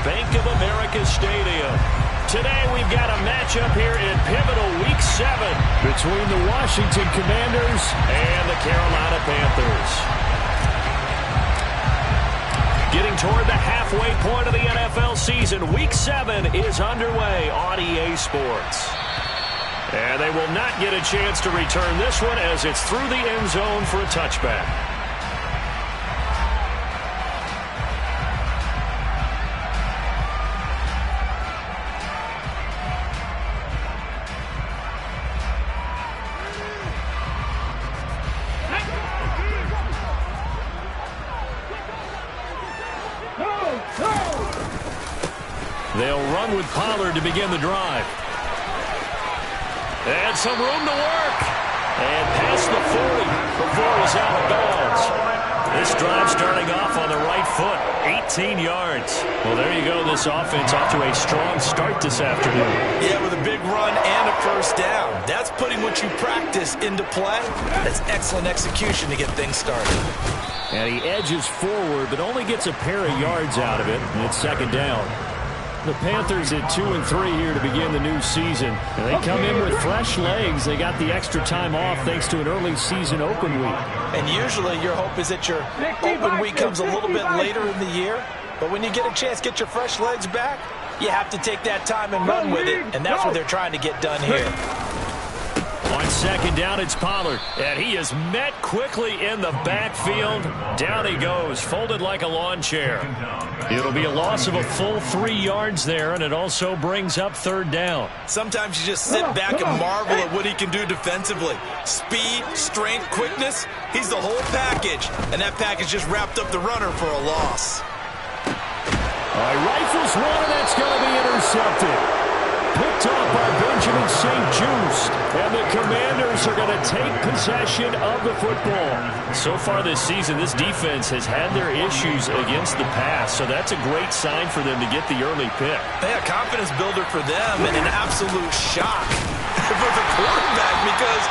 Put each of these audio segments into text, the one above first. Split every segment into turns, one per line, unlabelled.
Bank of America Stadium. Today we've got a matchup here in pivotal Week 7 between the Washington Commanders and the Carolina Panthers. Getting toward the halfway point of the NFL season, Week 7 is underway on EA Sports. And they will not get a chance to return this one as it's through the end zone for a touchback. They'll run with Pollard to begin the drive. And some room to work. And past the 40 before it was out of bounds. This drive starting off on the right foot. 18 yards. Well, there you go. This offense off to a strong start this afternoon. Yeah, with a big run and a first down. That's putting what you practice into play. That's excellent execution to get things started. And he edges forward, but only gets a pair of yards out of it. And it's second down. The Panthers at 2-3 here to begin the new season. And they come in with fresh legs. They got the extra time off thanks to an early season open week. And usually your hope is that your open week comes a little bit later in the year. But when you get a chance to get your fresh legs back, you have to take that time and run with it. And that's what they're trying to get done here. On second down, it's Pollard. And he is met quickly in the backfield. Down he goes, folded like a lawn chair. It'll be a loss of a full 3 yards there, and it also brings up third down. Sometimes you just sit back and marvel at what he can do defensively. Speed, strength, quickness, he's the whole package. And that package just wrapped up the runner for a loss. All right, rifles one, and that's going to be intercepted. Picked off by Benjamin St-Juste, and the Commanders are going to take possession of the football. So far this season, this defense has had their issues against the pass, so that's a great sign for them to get the early pick. Yeah, confidence builder for them, and an absolute shock for the quarterback because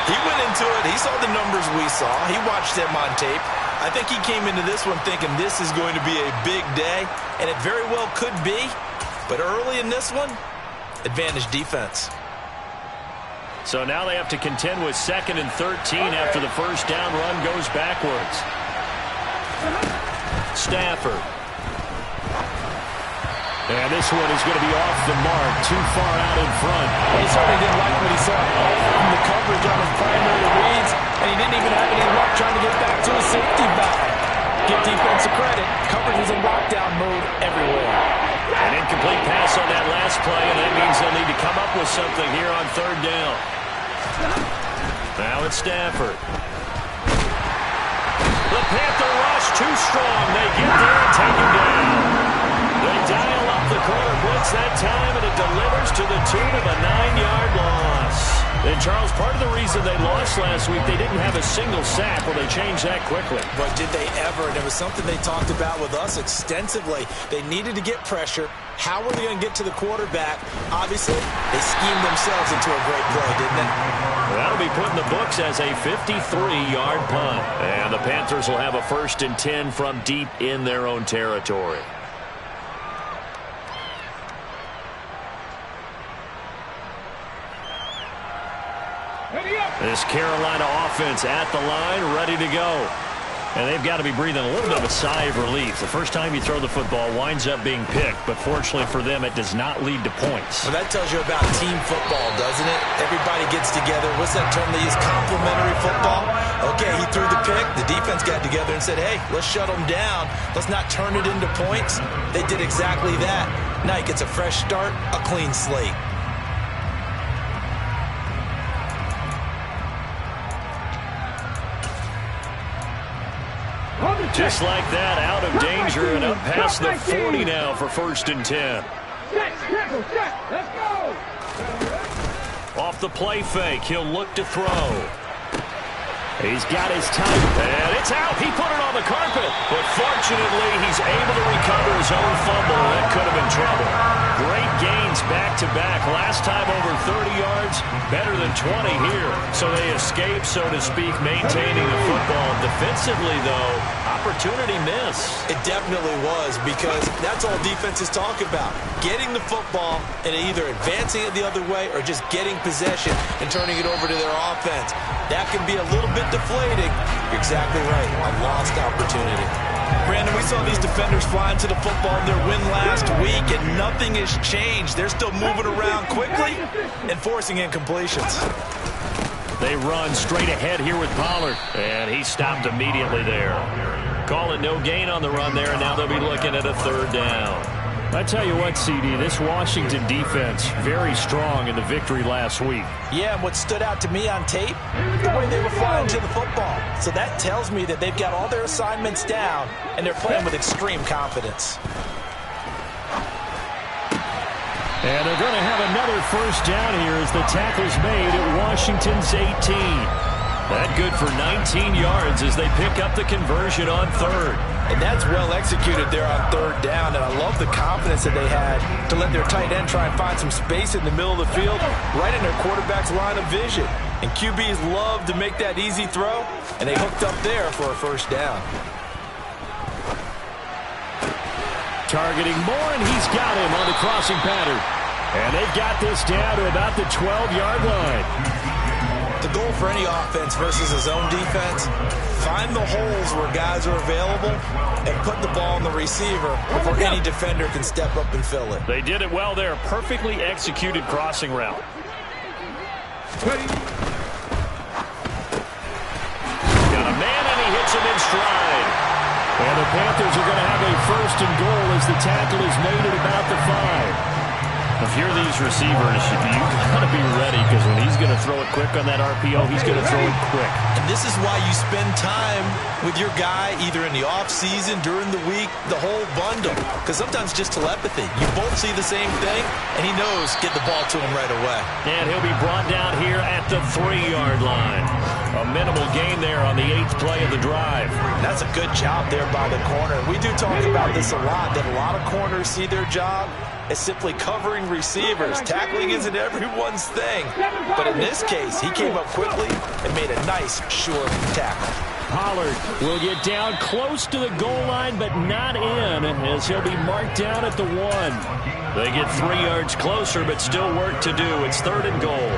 he went into it, he saw the numbers we saw, he watched them on tape. I think he came into this one thinking this is going to be a big day, and it very well could be, but early in this one, advantage defense. So now they have to contend with 2nd and 13 after the first down run goes backwards. Stafford. And this one is going to be off the mark, too far out in front. He certainly didn't like what he saw from the coverage on his primary reads, and he didn't even have any luck trying to get back to his safety back. Give defensive credit. Coverage is in lockdown mode everywhere. An incomplete pass on that last play, and that means they'll need to come up with something here on third down. Now it's Stafford. The Panther rush too strong. They get there and take him down. They dial up the corner blitz that time, and it delivers to the tune of a 9-yard loss. And, Charles, part of the reason they lost last week, they didn't have a single sack. Well, they changed that quickly. But did they ever? And it was something they talked about with us extensively. They needed to get pressure. How were they going to get to the quarterback? Obviously, they schemed themselves into a great play, didn't they? Well, that'll be put in the books as a 53-yard punt. And the Panthers will have a 1st and 10 from deep in their own territory. This Carolina offense at the line, ready to go. And they've got to be breathing a little bit of a sigh of relief. The first time you throw the football winds up being picked, but fortunately for them, it does not lead to points. Well, that tells you about team football, doesn't it? Everybody gets together. What's that term they use? Complementary football? Okay, he threw the pick. The defense got together and said, hey, let's shut them down. Let's not turn it into points. They did exactly that. Now he gets a fresh start, a clean slate. Just like that, out of danger and up past the 40 now for 1st and 10. Off the play fake, he'll look to throw. He's got his time, and it's out. He put it on the carpet, but fortunately, he's able to recover his own fumble. That could have been trouble. Great gains back-to-back. Last time over 30 yards, better than 20 here. So they escape, so to speak, maintaining the football. Defensively, though, opportunity miss.
It definitely was, because that's all defenses talk about. Getting the football and either advancing it the other way or just getting possession and turning it over to their offense. That can be a little bit deflating. You're exactly right. A lost opportunity.
Brandon, we saw these defenders fly into the football in their win last week, and nothing has changed. They're still moving around quickly and forcing incompletions.
They run straight ahead here with Pollard, and he stopped immediately there. Call it no gain on the run there, and now they'll be looking at a third down. I tell you what, CD, this Washington defense, very strong in the victory last week.
Yeah, and what stood out to me on tape, the way they were flying to the football. So that tells me that they've got all their assignments down, and they're playing with extreme confidence.
And they're going to have another first down here as the tackle's made at Washington's 18. That good for 19 yards as they pick up the conversion on third.
And that's well executed there on third down, and I love the confidence that they had to let their tight end try and find some space in the middle of the field, right in their quarterback's line of vision. And QBs love to make that easy throw, and they hooked up there for a first down.
Targeting Moore, and he's got him on the crossing pattern. And they've got this down to about the 12-yard line.
The goal for any offense versus a zone defense, find the holes where guys are available and put the ball in the receiver before any defender can step up and fill it.
They did it well there. Perfectly executed crossing route. Got a man, and he hits him in stride. And the Panthers are going to have a first and goal as the tackle is made at about the 5. If you're these receivers, you've got to be ready, because when he's going to throw it quick on that RPO, he's going to throw it quick.
And this is why you spend time with your guy either in the offseason, during the week, the whole bundle. Because sometimes just telepathy. You both see the same thing, and he knows get the ball to him right away.
And he'll be brought down here at the 3-yard line. A minimal gain there on the 8th play of the drive.
That's a good job there by the corner. We do talk about this a lot, that a lot of corners see their job as simply covering receivers. Tackling isn't everyone's thing. But in this case, he came up quickly and made a nice, sure tackle.
Pollard will get down close to the goal line, but not in, as he'll be marked down at the 1. They get 3 yards closer, but still work to do. It's 3rd and goal.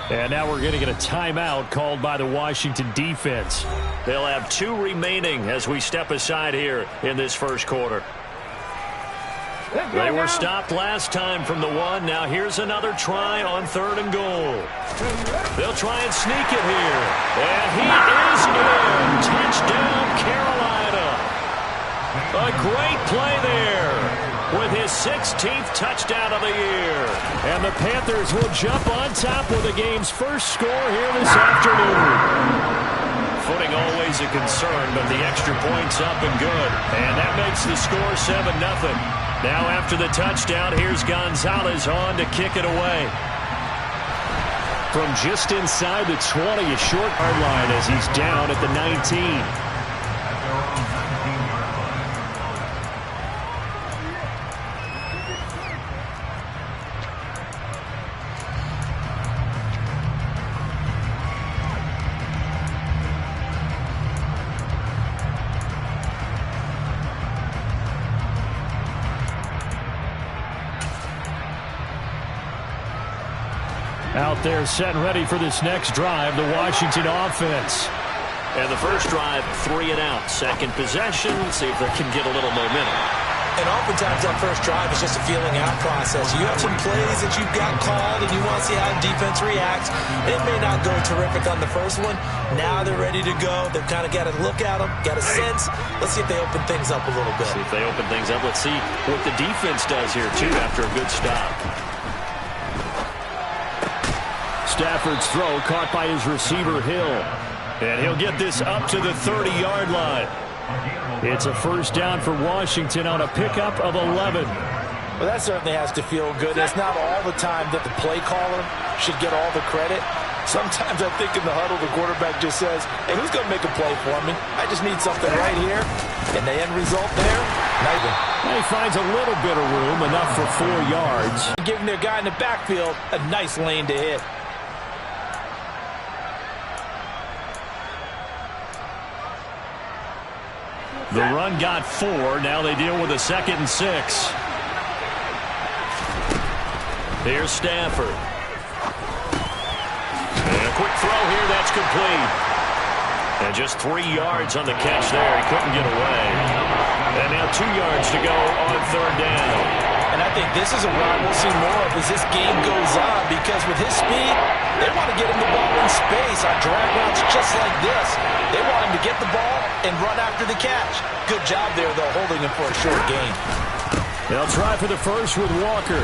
And now we're going to get a timeout called by the Washington defense. They'll have 2 remaining as we step aside here in this first quarter. They were stopped last time from the 1. Now here's another try on 3rd and goal. They'll try and sneak it here. And he is in. Touchdown, Carolina. A great play there with his 16th touchdown of the year. And the Panthers will jump on top with the game's first score here this afternoon. Footing always a concern, but the extra point's up and good. And that makes the score 7-0. Now after the touchdown, here's Gonzalez on to kick it away. From just inside the 20, a short yard line as he's down at the 19. Out there set and ready for this next drive, the Washington offense. And the first drive, 3 and out. Second possession, see if they can get a little momentum.
And oftentimes that first drive is just a feeling out process. You have some plays that you've got called and you want to see how the defense reacts. It may not go terrific on the first one. Now they're ready to go. They've kind of got to look at them, got a sense. Let's see if they open things up a little bit.
See if they open things up. Let's see what the defense does here, too, after a good stop. Stafford's throw caught by his receiver, Hill. And he'll get this up to the 30-yard line. It's a first down for Washington on a pickup of 11.
Well, that certainly has to feel good. It's not all the time that the play caller should get all the credit. Sometimes I think in the huddle, the quarterback just says, hey, who's going to make a play for me? I just need something right here.
And the end result there,
he finds a little bit of room, enough for 4 yards.
Giving their guy in the backfield a nice lane to hit.
The run got 4. Now they deal with a 2nd and 6. Here's Stafford. And a quick throw here. That's complete. And just 3 yards on the catch there. He couldn't get away. And now 2 yards to go on 3rd down.
And I think this is a run we'll see more of as this game goes on, because with his speed, they want to get him the ball in space on drag routes just like this. They want him to get the ball and run after the catch. Good job there, though, holding him for a short gain.
They'll try for the first with Walker.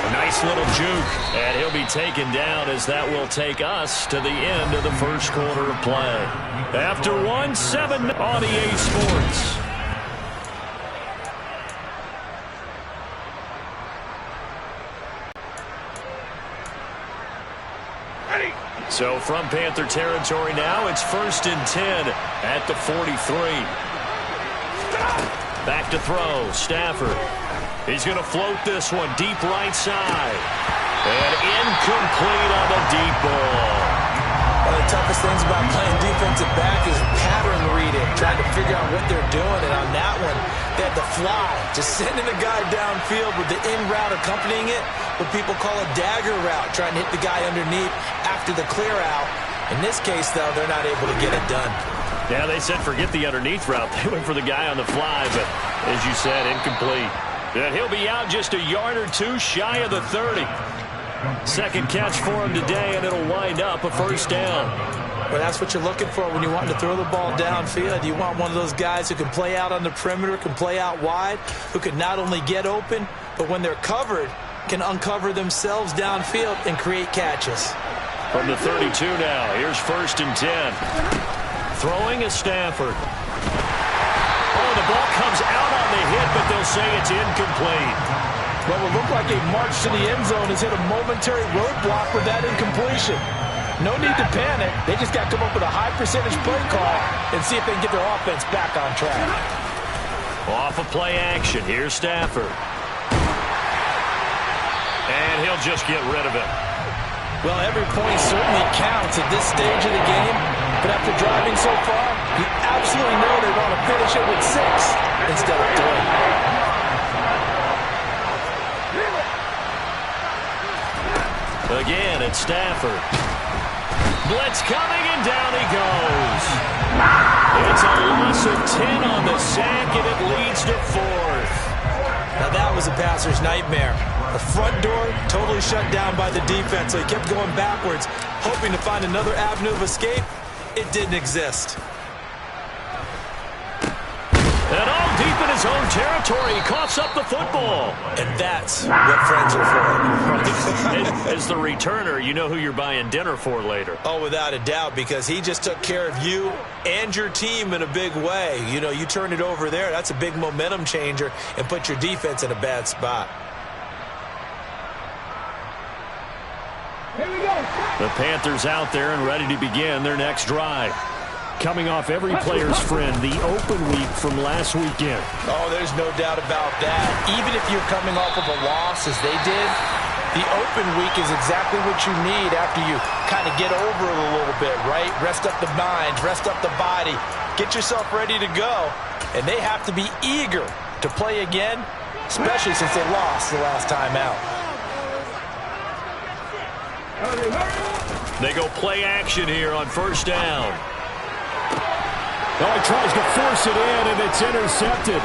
A nice little juke, and he'll be taken down as that will take us to the end of the first quarter of play. After 1-7 on EA Sports. So from Panther territory now, it's 1st and 10 at the 43. Back to throw, Stafford. He's going to float this one deep right side. And incomplete on the deep ball.
One of the toughest things about playing defensive back is pattern reading, trying to figure out what they're doing. And on that one, they had the fly, just sending a guy downfield with the in route accompanying it, what people call a dagger route, trying to hit the guy underneath after the clear out. In this case, though, they're not able to get it done.
Yeah, they said forget the underneath route. They went for the guy on the fly, but as you said, incomplete. And he'll be out just a yard or 2 shy of the 30. Second catch for him today, and it'll wind up a 1st down.
Well, that's what you're looking for when you want to throw the ball downfield. You want one of those guys who can play out on the perimeter, can play out wide, who can not only get open, but when they're covered, can uncover themselves downfield and create catches.
From the 32 now, here's 1st and 10. Throwing is Stafford. Oh, the ball comes out on the hit, but they'll say it's incomplete.
What will look like a march to the end zone has hit a momentary roadblock with that incompletion. No need to panic. They just got to come up with a high percentage play call and see if they can get their offense back on track.
Off of play action, here's Stafford. And he'll just get rid of it.
Well, every point certainly counts at this stage of the game. But after driving so far, you absolutely know they want to finish it with 6 instead of
3. Again, it's Stafford. Blitz coming, and down he goes. It's a loss of 10 on the sack, and it leads to 4th.
Now that was a passer's nightmare. The front door totally shut down by the defense, so he kept going backwards, hoping to find another avenue of escape. It didn't exist.
And all deep in his own territory, he coughs up the football.
And that's what friends are for.
As the returner, you know who you're buying dinner for later.
Oh, without a doubt, because he just took care of you and your team in a big way. You know, you turn it over there, that's a big momentum changer and put your defense in a bad spot.
Here we go.
The Panthers out there and ready to begin their next drive. Coming off every player's friend, the open week from last weekend.
Oh, there's no doubt about that. Even if you're coming off of a loss as they did, the open week is exactly what you need after you kind of get over it a little bit, right? Rest up the mind, rest up the body, get yourself ready to go. And they have to be eager to play again, especially since they lost the last time out.
They go play action here on 1st down.
Oh, he tries to force it in, and it's intercepted.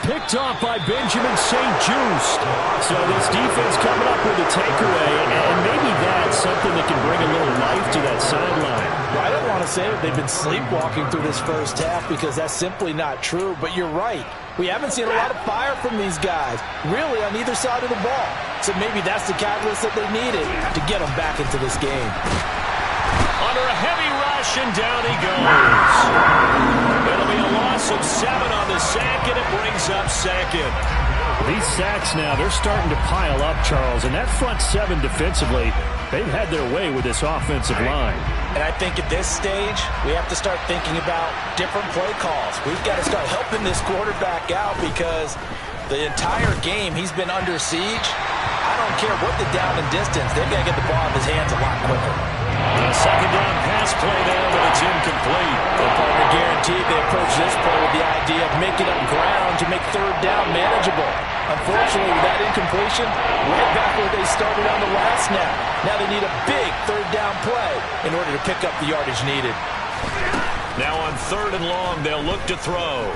Picked off by Benjamin St-Juste. So this defense coming up with a takeaway, and maybe that's something that can bring a little life to that sideline.
Well, I don't want to say that they've been sleepwalking through this first half, because that's simply not true, but you're right. We haven't seen a lot of fire from these guys, really, on either side of the ball. So maybe that's the catalyst that they needed to get them back into this game.
Under a heavy rush, and down he goes. It'll be a loss of 7 on the sack, and it brings up 2nd.
These sacks now, they're starting to pile up, Charles, and that front 7 defensively, They've had their way with this offensive line.
And I think at this stage, we have to start thinking about different play calls. We've got to start helping this quarterback out because the entire game he's been under siege. I don't care what the down and distance. They've got to get the ball in his hands a lot quicker.
A second down pass play there, but it's incomplete.
The partner guaranteed they approach this play with the idea of making up ground to make third down manageable. Unfortunately, with that incompletion, right back where they started on the last snap. Now they need a big third down play in order to pick up the yardage needed.
Now on 3rd and long, they'll look to throw.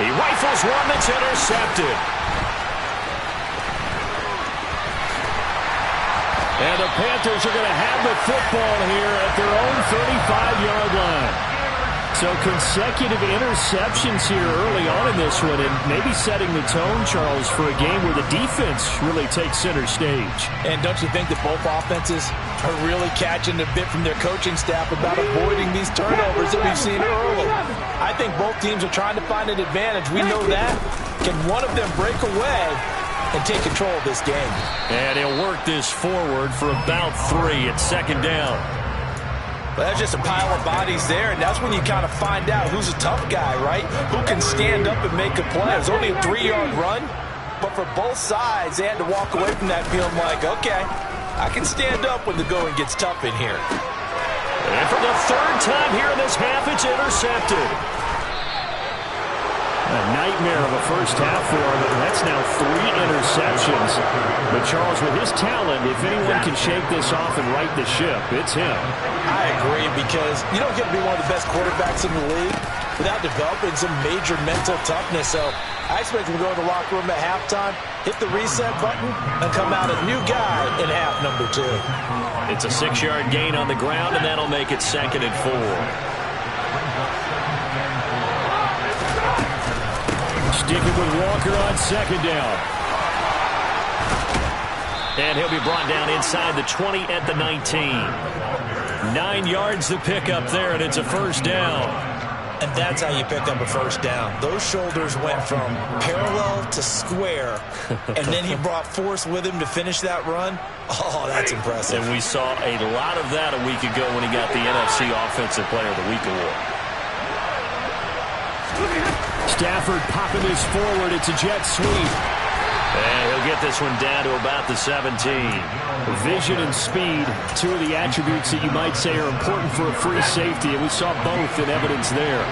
He rifles one that's intercepted. And the Panthers are going to have the football here at their own 35-yard line. So consecutive interceptions here early on in this one, and maybe setting the tone, Charles, for a game where the defense really takes center stage.
And don't you think that both offenses are really catching a bit from their coaching staff about avoiding these turnovers that we've seen early? I think both teams are trying to find an advantage. We know that. Can one of them break away and take control of this game?
And he'll work this forward for about 3 at 2nd down.
Well, that's just a pile of bodies there, and that's when you kind of find out who's a tough guy, right? Who can stand up and make a play. It's only a 3-yard run, but for both sides, they had to walk away from that feeling like, okay, I can stand up when the going gets tough in here.
And for the 3rd time here in this half, it's intercepted.
A nightmare of a first half for him. That's now 3 interceptions. But Charles, with his talent, if anyone can shake this off and right the ship, it's him.
I agree, because you don't get to be one of the best quarterbacks in the league without developing some major mental toughness. So I expect him to go in the locker room at halftime, hit the reset button, and come out a new guy in half number 2.
It's a 6-yard gain on the ground, and that'll make it 2nd and 4.
Sticking with Walker on 2nd down.
And he'll be brought down inside the 20 at the 19. 9 yards to pick up there, and it's a 1st down.
And that's how you pick up a 1st down. Those shoulders went from parallel to square, and then he brought force with him to finish that run. Oh, that's impressive.
And we saw a lot of that a week ago when he got the NFC Offensive Player of the Week award.
Stafford popping this forward. It's a jet sweep.
And he'll get this one down to about the 17.
Vision and speed, 2 of the attributes that you might say are important for a free safety, and we saw both in evidence there.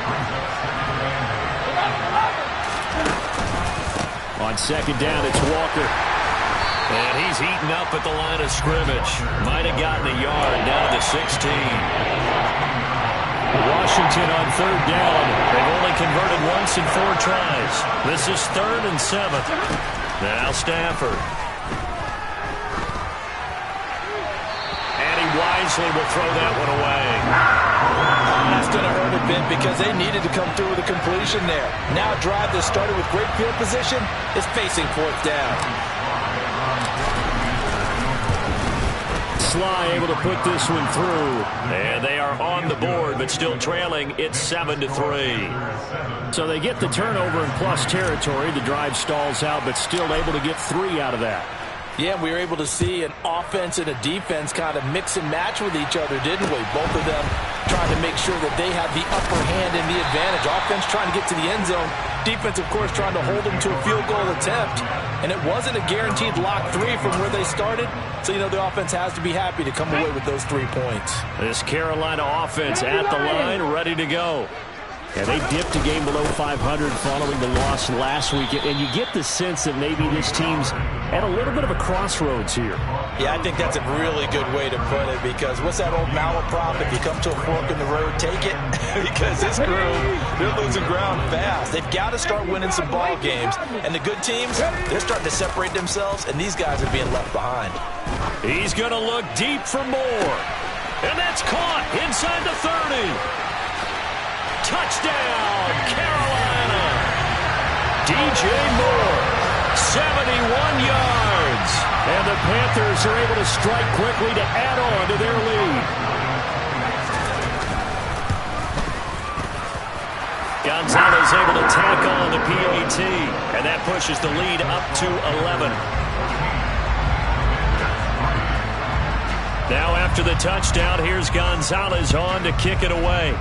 On 2nd down, it's Walker.
And he's eaten up at the line of scrimmage. Might have gotten a yard down to the 16. Washington on 3rd down. They've only converted once in 4 tries. This is 3rd and 7. Now Stafford. And he wisely will throw that one away.
That's going to hurt a bit because they needed to come through with a completion there. Now a drive that started with great field position is facing 4th down.
Sly able to put this one through.
And they are on the board, but still trailing. It's 7-3.
So they get the turnover in plus territory. The drive stalls out, but still able to get 3 out of that.
Yeah, we were able to see an offense and a defense kind of mix and match with each other, didn't we? Both of them trying to make sure that they had the upper hand and the advantage. Offense trying to get to the end zone. Defense, of course, trying to hold them to a field goal attempt. And it wasn't a guaranteed lock 3 from where they started. So, you know, the offense has to be happy to come away with those 3 points.
This Carolina offense at the line, ready to go.
Yeah, they dipped a game below 500 following the loss last week, and you get the sense that maybe this team's at a little bit of a crossroads here.
Yeah, I think that's a really good way to put it, because what's that old malaprop? If you come to a fork in the road, take it. Because this crew, they're losing ground fast. They've got to start winning some ball games. And the good teams, they're starting to separate themselves, and these guys are being left behind.
He's going to look deep for more. And that's caught inside the 30. Touchdown, Carolina. DJ Moore, 71 yards. And the Panthers are able to strike quickly to add on to their lead. Gonzalez able to tack on the PAT, and that pushes the lead up to 11. Now after the touchdown, here's Gonzalez on to kick it away.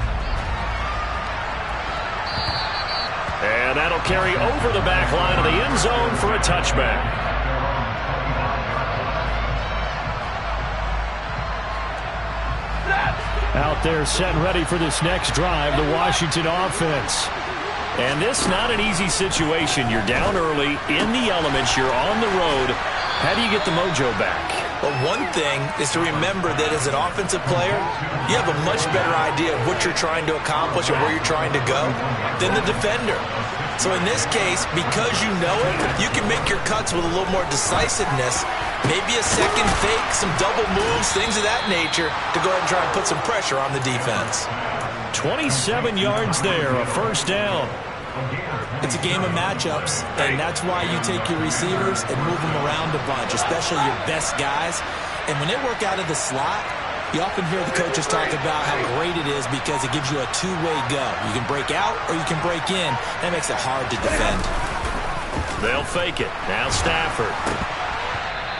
And that'll carry over the back line of the end zone for a touchback.
Out there set and ready for this next drive, the Washington offense.
And this not an easy situation. You're down early, in the elements, you're on the road. How do you get the mojo back?
Well, one thing is to remember that as an offensive player, you have a much better idea of what you're trying to accomplish and where you're trying to go than the defender. So in this case, because you know it, you can make your cuts with a little more decisiveness, maybe a second fake, some double moves, things of that nature, to go ahead and try and put some pressure on the defense.
27 yards there, a first down.
It's a game of matchups, and that's why you take your receivers and move them around a bunch, especially your best guys. And when they work out of the slot, you often hear the coaches talk about how great it is because it gives you a two-way go. You can break out or you can break in. That makes it hard to defend.
They'll fake it. Now Stafford.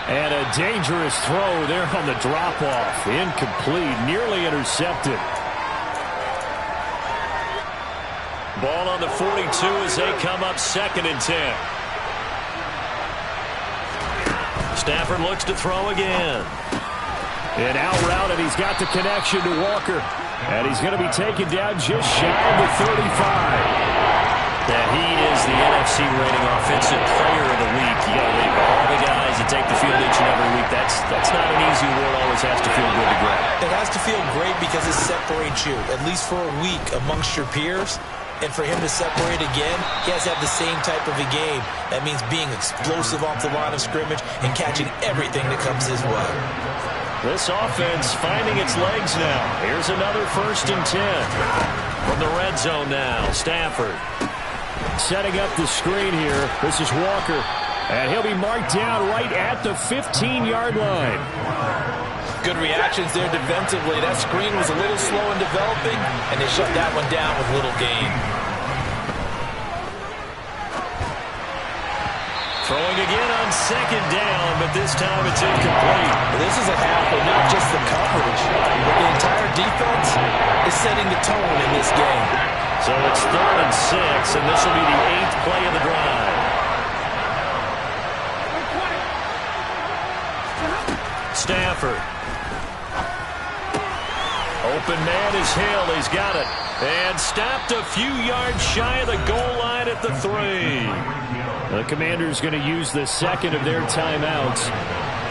And a dangerous throw there on the drop-off. Incomplete, nearly intercepted.
Ball on the 42 as they come up 2nd and 10. Stafford looks to throw again.
An out route, and he's got the connection to Walker. And he's going to be taken down just shy of the 35.
That he is the NFC rating offensive player of the week. You got to leave all the guys that take the field each and every week. That's not an easy award. Always has to feel good to grab.
It has to feel great because it separates you, at least for a week, amongst your peers. And for him to separate again, he has to have the same type of a game. That means being explosive off the line of scrimmage and catching everything that comes his way.
This offense finding its legs now. Here's another 1st and 10. From the red zone now, Stafford.
Setting up the screen here. This is Walker. And he'll be marked down right at the 15-yard line.
Good reactions there defensively. That screen was a little slow in developing, and they shut that one down with little gain.
Throwing again on 2nd down, but this time it's incomplete.
This is a half of not just the coverage, but the entire defense is setting the tone in this game.
So it's 3rd and 6, and this will be the 8th play of the drive. Stafford. Open man is Hill. He's got it. And stopped a few yards shy of the goal line at the 3.
The Commanders going to use the 2nd of their timeouts,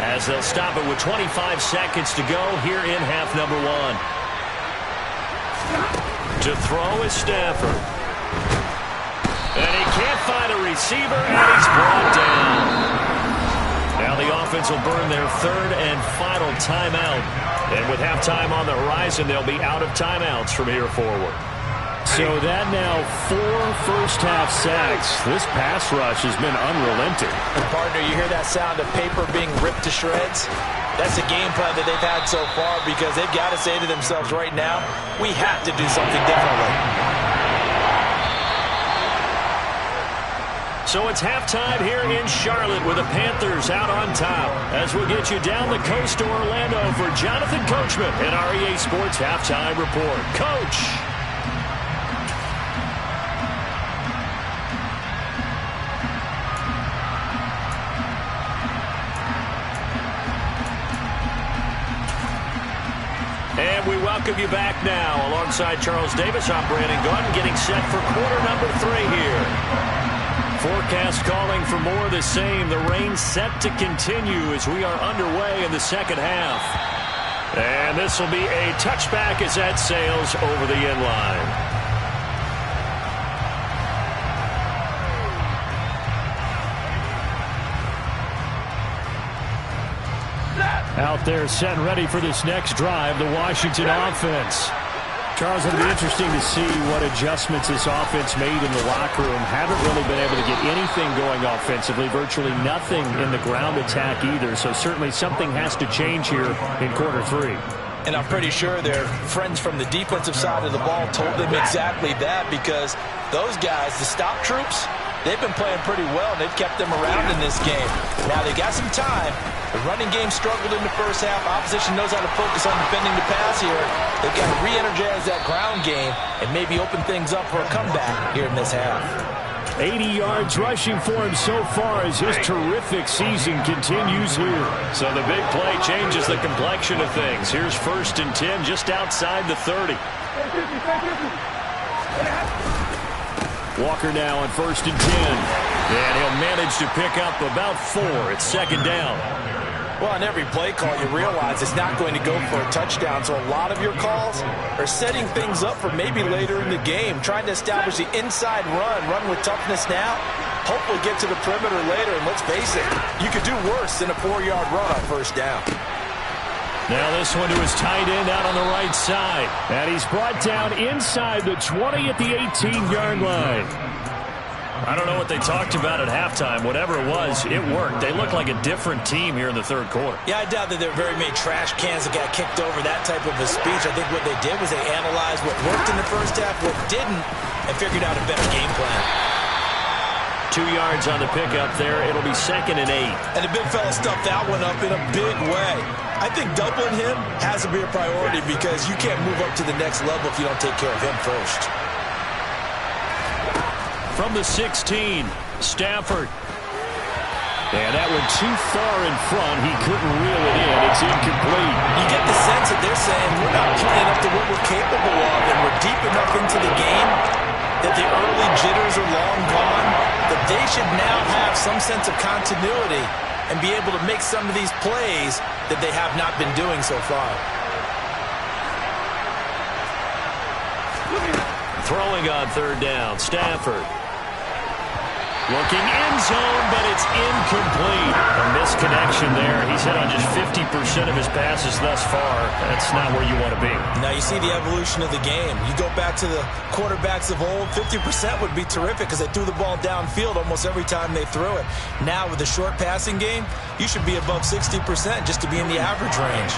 as they'll stop it with 25 seconds to go here in half number 1. To throw is Stafford. And he can't find a receiver, and he's brought down. Now the offense will burn their 3rd and final timeout. And with halftime on the horizon, they'll be out of timeouts from here forward.
So that now 4 first-half sacks. This pass rush has been unrelenting.
And partner, you hear that sound of paper being ripped to shreds? That's a game plan that they've had so far because they've got to say to themselves right now, we have to do something differently.
So it's halftime here in Charlotte with the Panthers out on top. As we get you down the coast to Orlando for Jonathan Coachman and our EA Sports Halftime Report. Coach! And we welcome you back now alongside Charles Davis. I'm Brandon Gaudin getting set for quarter number 3 here. Forecast calling for more of the same. The rain set to continue as we are underway in the 2nd half. And this will be a touchback as that sails over the end line.
Out there set and ready for this next drive, the Washington offense. Charles, it'll be interesting to see what adjustments this offense made in the locker room. Haven't really been able to get anything going offensively, virtually nothing in the ground attack either. So certainly something has to change here in quarter 3.
And I'm pretty sure their friends from the defensive side of the ball told them exactly that because those guys, the stop troops, they've been playing pretty well. They've kept them around in this game. Now they got some time, The running game struggled in the first half. Opposition knows how to focus on defending the pass here. They've got to re-energize that ground game and maybe open things up for a comeback here in this half.
80 yards rushing for him so far as his terrific season continues here.
So the big play changes the complexion of things. Here's 1st and 10 just outside the 30.
Walker now on 1st and 10.
And he'll manage to pick up about 4. It's 2nd down.
Well, on every play call, you realize it's not going to go for a touchdown. So a lot of your calls are setting things up for maybe later in the game, trying to establish the inside run with toughness now, hopefully get to the perimeter later. And let's face it, you could do worse than a 4-yard run on 1st down.
Now this one to his tight end out on the right side.
And he's brought down inside the 20 at the 18-yard line.
I don't know what they talked about at halftime. Whatever it was, it worked. They look like a different team here in the 3rd quarter.
Yeah, I doubt that there are very many trash cans that got kicked over, that type of a speech. I think what they did was they analyzed what worked in the first half, what didn't, and figured out a better game plan.
2 yards on the pickup there. It'll be 2nd and 8.
And the big fella stuffed that one up in a big way. I think doubling him has to be a priority because you can't move up to the next level if you don't take care of him first.
From the 16, Stafford. And that one too far in front. He couldn't reel it in. It's incomplete.
You get the sense that they're saying we're not playing up to what we're capable of, and we're deep enough into the game that the early jitters are long gone, that they should now have some sense of continuity and be able to make some of these plays that they have not been doing so far.
Throwing on 3rd down, Stafford. Looking end zone, but it's incomplete. A misconnection there. He's hit on just 50% of his passes thus far. That's not where you want to be.
Now you see the evolution of the game. You go back to the quarterbacks of old, 50% would be terrific because they threw the ball downfield almost every time they threw it. Now with the short passing game, you should be above 60% just to be in the average range.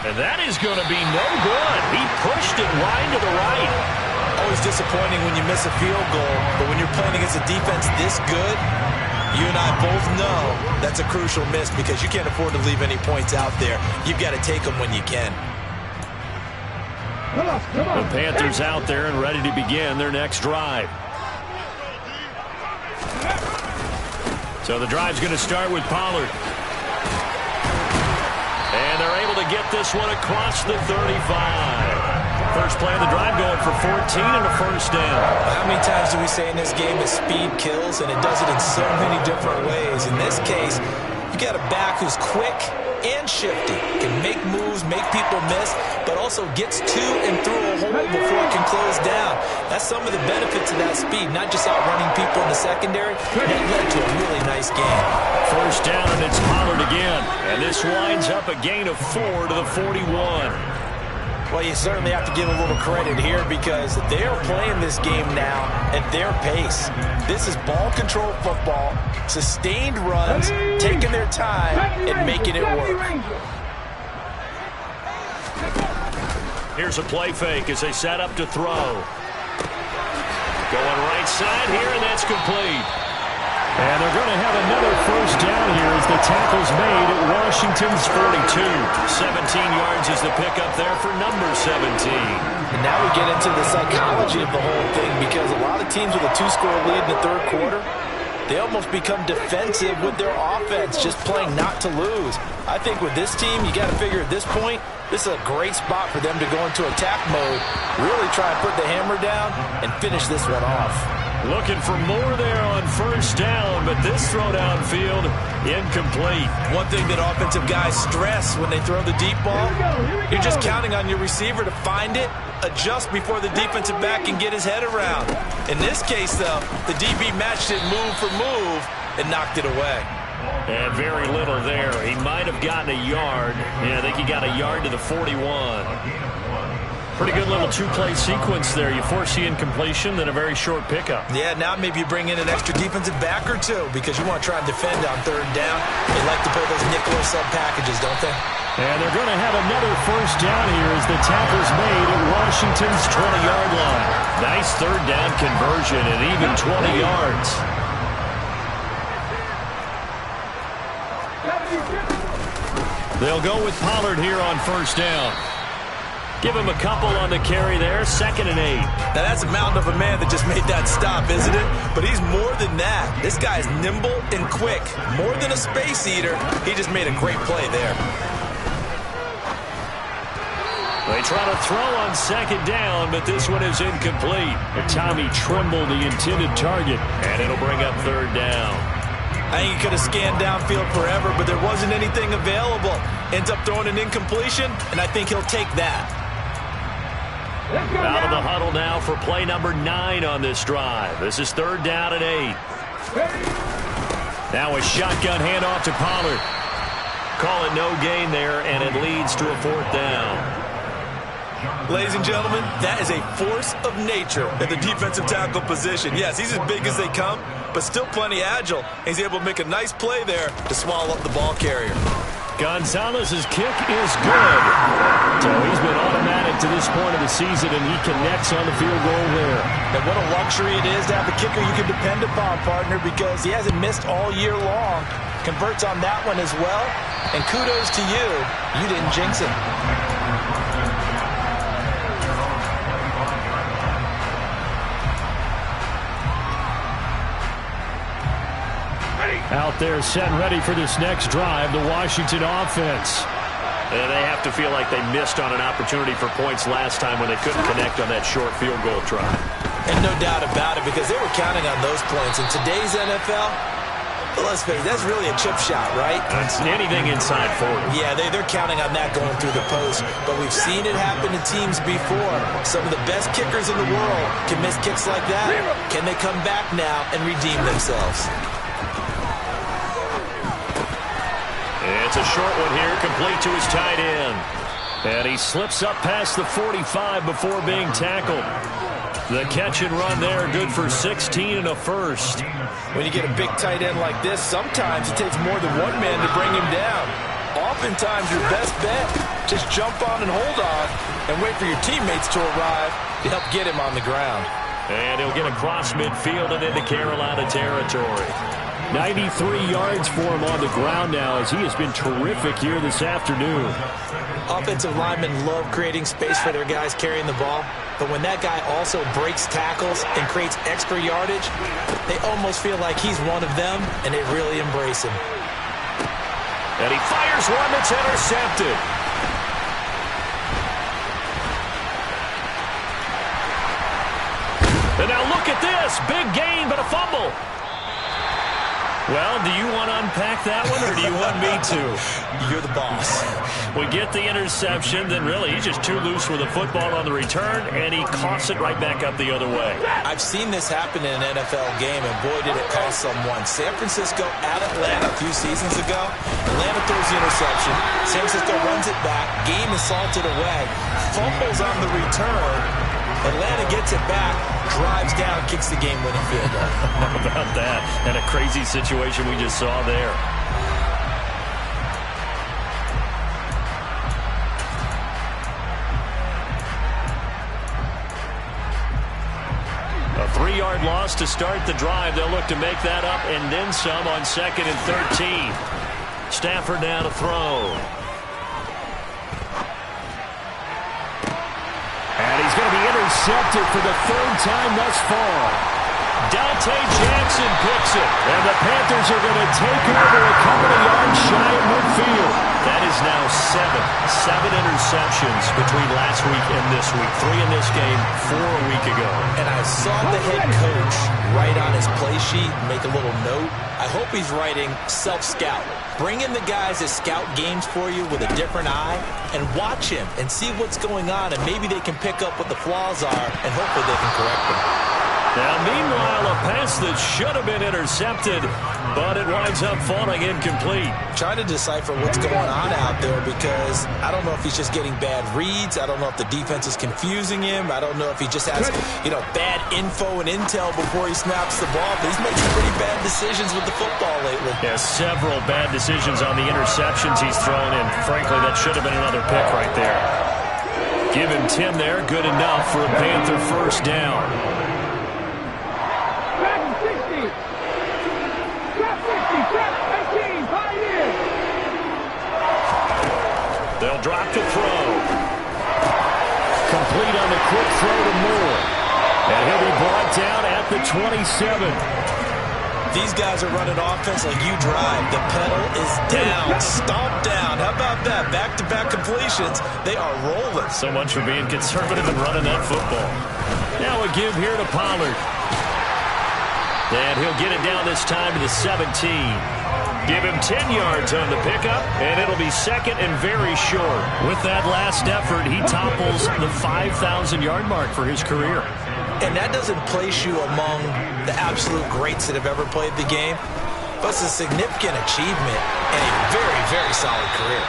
And that is going to be no good. He pushed it wide to the right.
Always disappointing when you miss a field goal, but when you're playing against a defense this good, you and I both know that's a crucial miss because you can't afford to leave any points out there. You've got to take them when you can.
The Panthers out there and ready to begin their next drive. So the drive's going to start with Pollard. And they're able to get this one across the 35. First play of the drive going for 14 and a 1st down.
How many times do we say in this game that speed kills, and it does it in so many different ways. In this case, you got a back who's quick and shifty, can make moves, make people miss, but also gets to and through a hole before it can close down. That's some of the benefits of that speed, not just outrunning people in the secondary. That led to a really nice game.
1st down, and it's Pollard again. And this winds up a gain of 4 to the 41.
Well, you certainly have to give a little credit here because they're playing this game now at their pace. This is ball control football, sustained runs, taking their time and making it work.
Here's a play fake as they set up to throw. Going right side here, and that's complete.
And they're going to have another 1st down here as the tackle's made at Washington's 42.
17 yards is the pickup there for number 17.
And now we get into the psychology of the whole thing because a lot of teams with a 2-score lead in the 3rd quarter, they almost become defensive with their offense, just playing not to lose. I think with this team, you got to figure at this point, this is a great spot for them to go into attack mode, really try and put the hammer down and finish this one off.
Looking for more there on 1st down, but this throw downfield, incomplete.
One thing that offensive guys stress when they throw the deep ball, you're just counting on your receiver to find it, adjust before the defensive back can get his head around. In this case, though, the DB matched it move for move and knocked it away.
And very little there. He might have gotten a yard. Yeah, I think he got a yard to the 41. Pretty good little 2-play sequence there. You force the incompletion, then a very short pickup.
Yeah, now maybe you bring in an extra defensive back or two because you want to try and defend on 3rd down. They like to play those nickel or sub packages, don't they?
And they're going to have another first down here as the tackle's made at Washington's 20-yard line.
Nice third down conversion and even 20 yards. They'll go with Pollard here on first down. Give him a couple on the carry there, 2nd and 8.
Now that's a mountain of a man that just made that stop, isn't it? But he's more than that. This guy's nimble and quick. More than a space eater, he just made a great play there.
They try to throw on 2nd down, but this one is incomplete.
Tommy Tremble, the intended target.
And it'll bring up 3rd down.
I think he could have scanned downfield forever, but there wasn't anything available. Ends up throwing an incompletion, and I think he'll take that.
Out of the huddle now for play number 9 on this drive. This is 3rd down and 8. Now a shotgun handoff to Pollard. Call it no gain there, and it leads to a 4th down.
Ladies and gentlemen, that is a force of nature at the defensive tackle position. Yes, he's as big as they come, but still plenty agile. He's able to make a nice play there to swallow up the ball carrier.
Gonzalez's kick is good. So he's been automatic to this point of the season, and he connects on the field goal there.
And what a luxury it is to have a kicker you can depend upon, partner, because he hasn't missed all year long. Converts on that one as well. And kudos to you. You didn't jinx him.
Out there set and ready for this next drive, the Washington offense.
And they have to feel like they missed on an opportunity for points last time when they couldn't connect on that short field goal try.
And no doubt about it, because they were counting on those points. In today's NFL, let's face it, that's really a chip shot, right?
It's anything inside 40.
Yeah, they're counting on that going through the post. But we've seen it happen to teams before. Some of the best kickers in the world can miss kicks like that. Can they come back now and redeem themselves?
It's a short one here, complete to his tight end. And he slips up past the 45 before being tackled. The catch and run there, good for 16 and a first.
When you get a big tight end like this, sometimes it takes more than one man to bring him down. Oftentimes, your best bet, just jump on and hold on and wait for your teammates to arrive to help get him on the ground.
And he'll get across midfield and into Carolina territory.
93 yards for him on the ground now as he has been terrific here this afternoon.
Offensive linemen love creating space for their guys carrying the ball, but when that guy also breaks tackles and creates extra yardage, they almost feel like he's one of them, and they really embrace him.
And he fires one that's intercepted. And now look at this. Big gain, but a fumble. Well, do you want to unpack that one, or do you want me to?
You're the boss.
We get the interception, then really he's just too loose with the football on the return, and he coughs it right back up the other way.
I've seen this happen in an NFL game, and boy, did it cost someone. San Francisco at Atlanta a few seasons ago. Atlanta throws the interception. San Francisco runs it back. Game is salted away. Fumbles on the return. Atlanta gets it back, drives down, kicks the game-winning field goal.
How about that? And a crazy situation we just saw there. A 3-yard loss to start the drive. They'll look to make that up and then some on 2nd and 13. Stafford now to throw.
And he's going to be intercepted for the 3rd time thus far.
Dante Jackson picks it.
And the Panthers are going to take over a couple of yards shy of midfield.
That is now 7 interceptions between last week and this week. 3 in this game, 4 a week ago.
And I saw the head coach write on his play sheet, make a little note. I hope he's writing self-scout. Bring in the guys that scout games for you with a different eye and watch him and see what's going on, and maybe they can pick up what the flaws are, and hopefully they can correct them.
Now, meanwhile, a pass that should have been intercepted, but it winds up falling incomplete.
Trying to decipher what's going on out there because I don't know if he's just getting bad reads. I don't know if the defense is confusing him. I don't know if he just has, bad info and intel before he snaps the ball. But he's made some pretty bad decisions with the football lately.
Yeah, several bad decisions on the interceptions he's thrown, and frankly, that should have been another pick right there. Give him 10 there, good enough for a Panther first down. They'll drop to throw. Complete on the quick throw to Moore. And he'll be brought down at the 27.
These guys are running offense like you drive. The pedal is down, stomped down. How about that? Back-to-back completions. They are rolling.
So much for being conservative and running that football. Now a give here to Pollard. And he'll get it down this time to the 17. Give him 10 yards on the pickup, and it'll be second and very short. With that last effort, he topples the 5,000-yard mark for his career.
And that doesn't place you among the absolute greats that have ever played the game, but it's a significant achievement and a very, very solid career.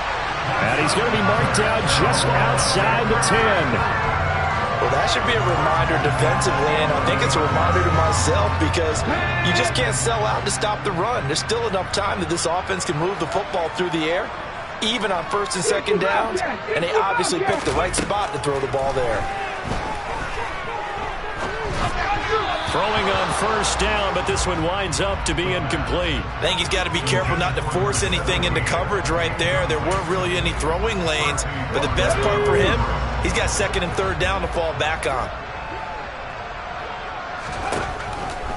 And he's going to be marked down just outside the 10.
Well, that should be a reminder defensively, and I think it's a reminder to myself because you just can't sell out to stop the run. There's still enough time that this offense can move the football through the air, even on first and second downs, and they obviously picked the right spot to throw the ball there.
Throwing on first down, but this one winds up to be incomplete.
I think he's got to be careful not to force anything into coverage right there. There weren't really any throwing lanes, but the best part for him, he's got second and third down to fall back on.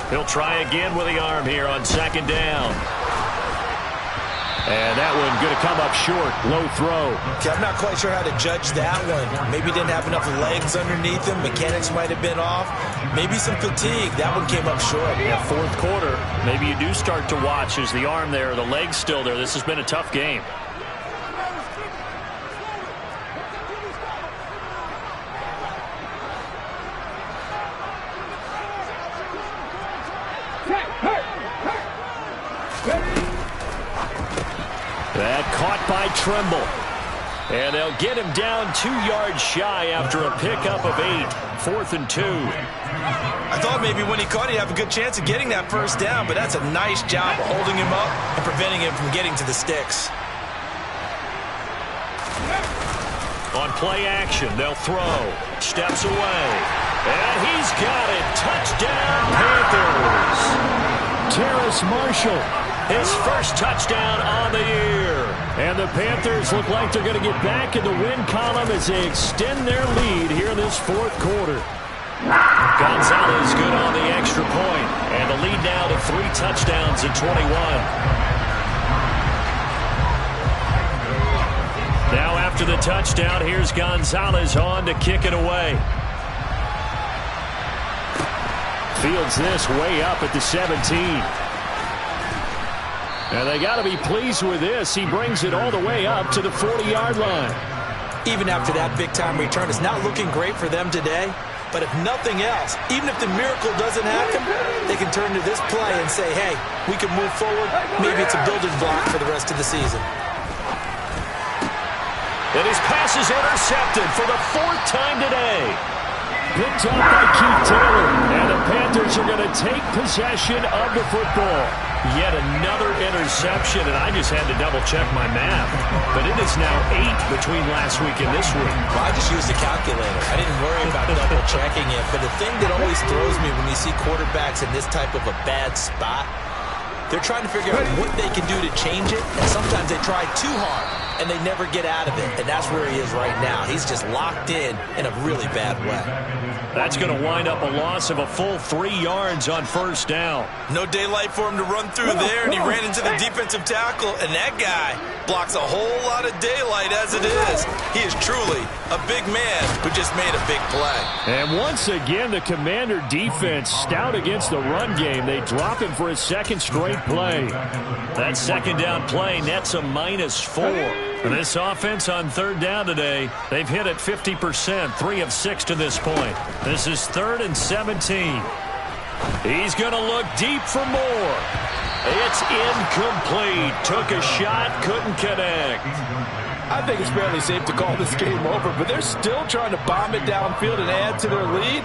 He'll try again with the arm here on second down. And that one going to come up short. Low throw.
Okay, I'm not quite sure how to judge that one. Maybe he didn't have enough legs underneath him. Mechanics might have been off. Maybe some fatigue. That one came up short.
Yeah, fourth quarter. Maybe you do start to watch. Is the arm there, the leg's still there? This has been a tough game. That caught by Trimble. And they'll get him down 2 yards shy after a pickup of 8. 4th and 2.
I thought maybe when he caught it, he'd have a good chance of getting that first down, but that's a nice job of holding him up and preventing him from getting to the sticks.
On play action, they'll throw. Steps away. And he's got it. Touchdown, Panthers.
Terrace Marshall.
His first touchdown on the year. And the Panthers look like they're going to get back in the win column as they extend their lead here in this fourth quarter. Gonzalez good on the extra point. And the lead now to 3 touchdowns in 21. Now after the touchdown, here's Gonzalez on to kick it away. Fields this way up at the 17. And they got to be pleased with this. He brings it all the way up to the 40-yard line.
Even after that big-time return, it's not looking great for them today. But if nothing else, even if the miracle doesn't happen, they can turn to this play and say, hey, we can move forward. Maybe it's a building block for the rest of the season.
And his pass is intercepted for the 4th time today.
Picked up by Keith Taylor. And the Panthers are going to take possession of the football.
Yet another interception, and I just had to double-check my math. But it is now 8 between last week and this week.
Well, I just used a calculator. I didn't worry about double-checking it. But the thing that always throws me when you see quarterbacks in this type of a bad spot, they're trying to figure out what they can do to change it, and sometimes they try too hard, and they never get out of it. And that's where he is right now. He's just locked in a really bad way.
That's going to wind up a loss of a full 3 yards on first down.
No daylight for him to run through there, and he ran into the defensive tackle, and that guy blocks a whole lot of daylight as it is. He is truly a big man who just made a big play.
And once again, the Commander defense stout against the run game. They drop him for his 2nd straight play.
That second down play nets a -4. And this offense on 3rd down today, they've hit it 50%, 3 of 6 to this point. This is 3rd and 17. He's going to look deep for more. It's incomplete. Took a shot, couldn't connect.
I think it's fairly safe to call this game over, but they're still trying to bomb it downfield and add to their lead.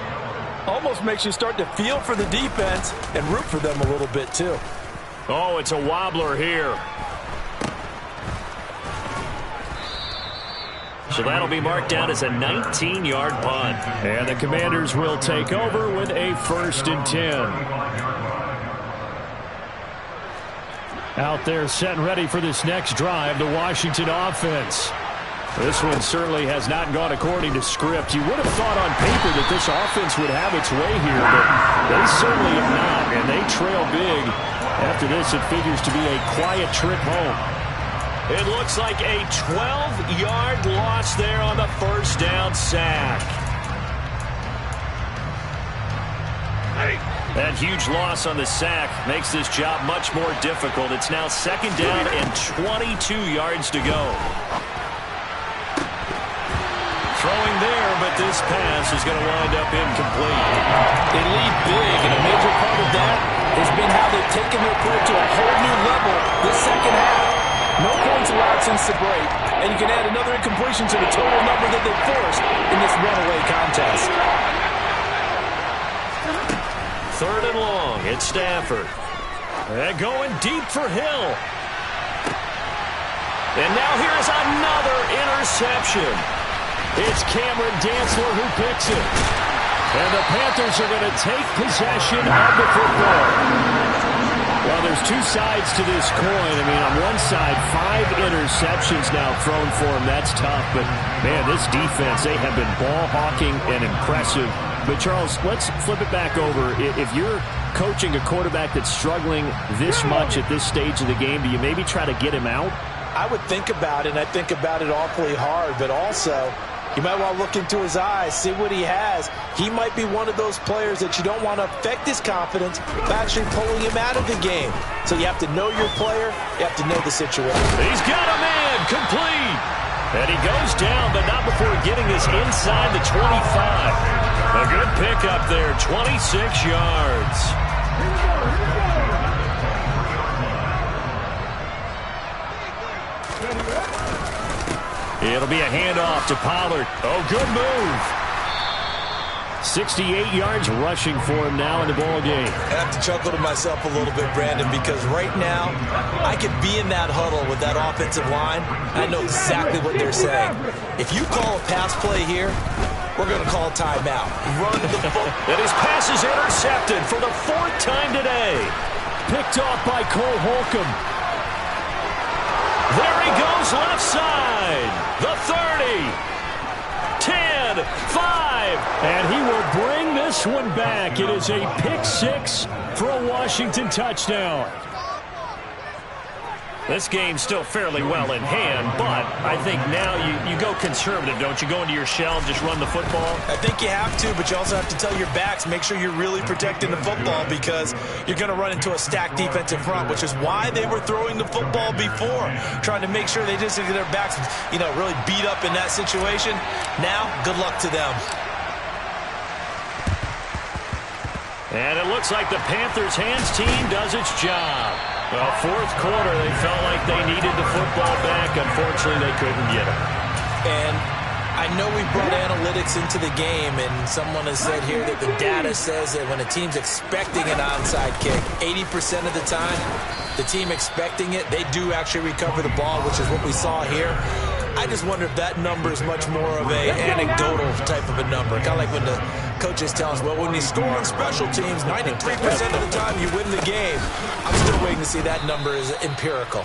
Almost makes you start to feel for the defense and root for them a little bit too.
Oh, it's a wobbler here. So that'll be marked down as a 19-yard punt.
And the Commanders will take over with a 1st and 10. Out there set and ready for this next drive, the Washington offense. This one certainly has not gone according to script. You would have thought on paper that this offense would have its way here, but they certainly have not, and they trail big. After this, it figures to be a quiet trip home.
It looks like a 12-yard loss there on the first down sack. That huge loss on the sack makes this job much more difficult. It's now 2nd down and 22 yards to go. Throwing there, but this pass is going to wind up incomplete.
They lead big, and a major part of that has been how they've taken their play to a whole new level this second half. No points allowed since the break, and you can add another incompletion to the total number that they forced in this runaway contest.
3rd and long, it's Stafford. And going deep for Hill. And now here's another interception. It's Cameron Dantzler who picks it. And the Panthers are going to take possession of the football. Well, there's two sides to this coin. I mean, on one side, 5 interceptions now thrown for him. That's tough. But, man, this defense, they have been ball hawking and impressive. But, Charles, let's flip it back over. If you're coaching a quarterback that's struggling this much at this stage of the game, do you maybe try to get him out?
I would think about it, and I think about it awfully hard. But also, you might want to look into his eyes, see what he has. He might be one of those players that you don't want to affect his confidence by actually pulling him out of the game. So you have to know your player. You have to know the situation.
He's got a man complete. And he goes down, but not before getting us inside the 25. A good pickup there, 26 yards. It'll be a handoff to Pollard. Oh, good move. 68 yards rushing for him now in the ball game.
I have to chuckle to myself a little bit, Brandon, because right now I could be in that huddle with that offensive line. I know exactly what they're saying. If you call a pass play here, we're going to call a timeout. Run the football.
And his pass is intercepted for the 4th time today.
Picked off by Cole Holcomb.
There he goes left side. The 30. 10, 5.
And he will bring this one back. It is a pick-6 for a Washington touchdown.
This game's still fairly well in hand, but I think now you go conservative, don't you? Go into your shell and just run the football?
I think you have to, but you also have to tell your backs, make sure you're really protecting the football because you're going to run into a stacked defensive front, which is why they were throwing the football before, trying to make sure they just get their backs, really beat up in that situation. Now, good luck to them.
And it looks like the Panthers' hands team does its job. Well, 4th quarter, they felt like they needed the football back. Unfortunately, they couldn't get it.
And I know we brought analytics into the game, and someone has said here that the data says that when a team's expecting an onside kick, 80% of the time, the team expecting it, they do actually recover the ball, which is what we saw here. I just wonder if that number is much more of a anecdotal type of a number. Kind of like when the coaches tell us, well, when you score on special teams, 93% of the time you win the game. I'm still waiting to see that number is empirical.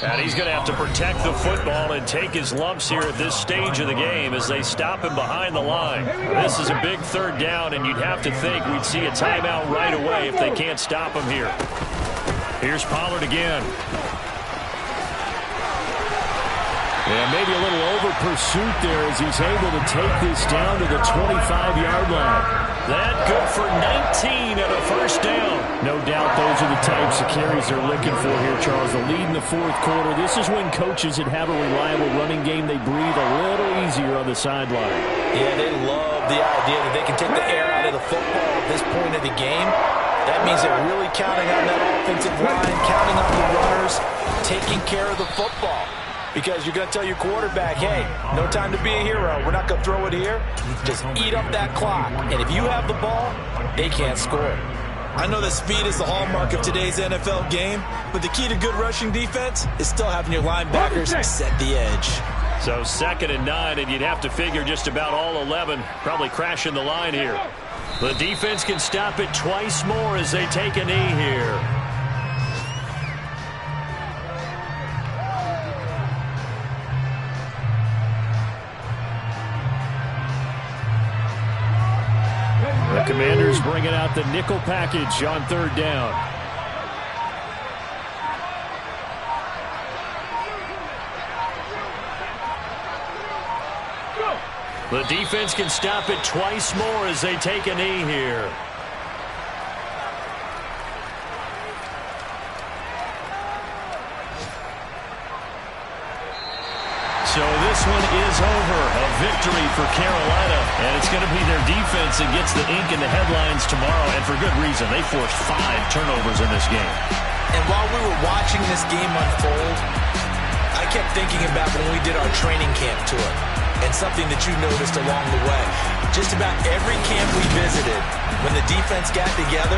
And he's going to have to protect the football and take his lumps here at this stage of the game as they stop him behind the line. This is a big 3rd down, and you'd have to think we'd see a timeout right away if they can't stop him here. Here's Pollard again.
Yeah, maybe a little over-pursuit there as he's able to take this down to the 25-yard line.
That good for 19 and a 1st down.
No doubt those are the types of carries they're looking for here, Charles. The lead in the 4th quarter. This is when coaches that have a reliable running game, they breathe a little easier on the sideline.
Yeah, they love the idea that they can take the air out side of the football at this point of the game, that means they're really counting on that offensive line, counting on the runners, taking care of the football. Because you're going to tell your quarterback, hey, no time to be a hero. We're not going to throw it here. Just eat up that clock. And if you have the ball, they can't score. I know that speed is the hallmark of today's NFL game, but the key to good rushing defense is still having your linebackers set the edge.
So 2nd and 9, and you'd have to figure just about all 11 probably crashing the line here. The defense can stop it twice more as they take a knee here. The Commanders bringing out the nickel package on 3rd down. The defense can stop it twice more as they take a knee here. So this one is over. A victory for Carolina. And it's going to be their defense that gets the ink in the headlines tomorrow. And for good reason. They forced 5 turnovers in this game.
And while we were watching this game unfold, I kept thinking about when we did our training camp tour. And something that you noticed along the way. Just about every camp we visited, when the defense got together,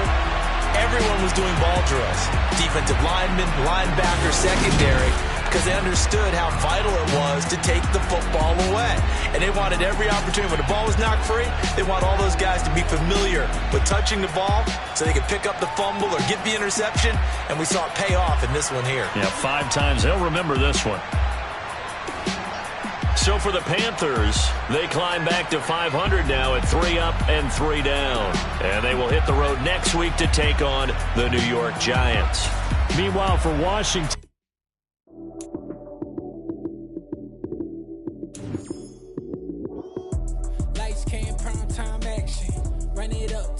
everyone was doing ball drills. Defensive linemen, linebackers, secondary, because they understood how vital it was to take the football away. And they wanted every opportunity. When the ball was knocked free, they want all those guys to be familiar with touching the ball so they could pick up the fumble or get the interception. And we saw it pay off in this one here.
Yeah, 5 times. They'll remember this one. So for the Panthers, they climb back to 500 now at 3 up and 3 down. And they will hit the road next week to take on the New York Giants.
Meanwhile, for Washington,
lights, cam, prime time action. Run it up.